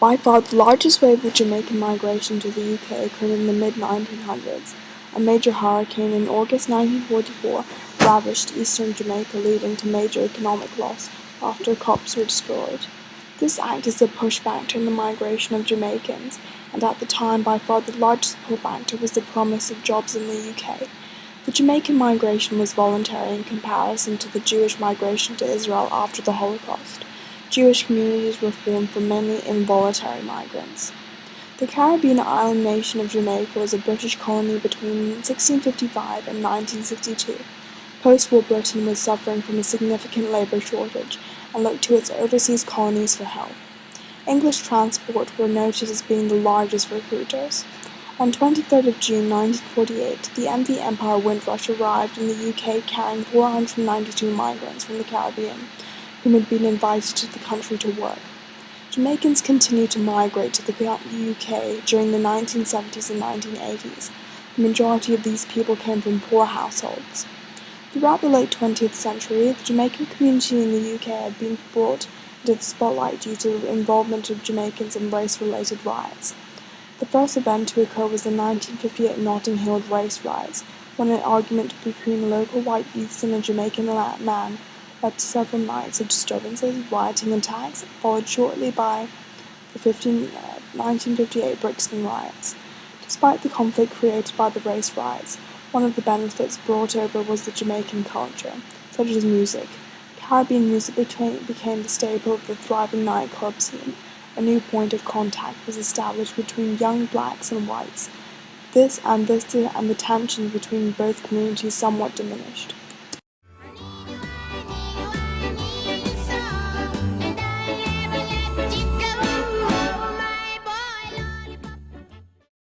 By far the largest wave of Jamaican migration to the UK occurred in the mid-1900s. A major hurricane in August 1944 ravaged eastern Jamaica, leading to major economic loss after crops were destroyed. This acted as a push factor in the migration of Jamaicans, and at the time by far the largest pull factor was the promise of jobs in the UK. The Jamaican migration was voluntary in comparison to the Jewish migration to Israel after the Holocaust. Jewish communities were formed from mainly involuntary migrants. The Caribbean island nation of Jamaica was a British colony between 1655 and 1962. Post-war Britain was suffering from a significant labour shortage and looked to its overseas colonies for help. English transport were noted as being the largest recruiters. On 23rd of June 1948, the MV Empire Windrush arrived in the UK carrying 492 migrants from the Caribbean, whom had been invited to the country to work. Jamaicans continued to migrate to the UK during the 1970s and 1980s. The majority of these people came from poor households. Throughout the late 20th century, the Jamaican community in the UK had been brought into the spotlight due to the involvement of Jamaicans in race-related riots. The first event to occur was the 1958 Notting Hill race riots, when an argument between local white youths and a Jamaican man led to several nights of disturbances, rioting and attacks, followed shortly by the 1958 Brixton riots. Despite the conflict created by the race riots, one of the benefits brought over was the Jamaican culture, such as music. Caribbean music became the staple of the thriving nightclub scene. A new point of contact was established between young blacks and whites. This and the tension between both communities somewhat diminished.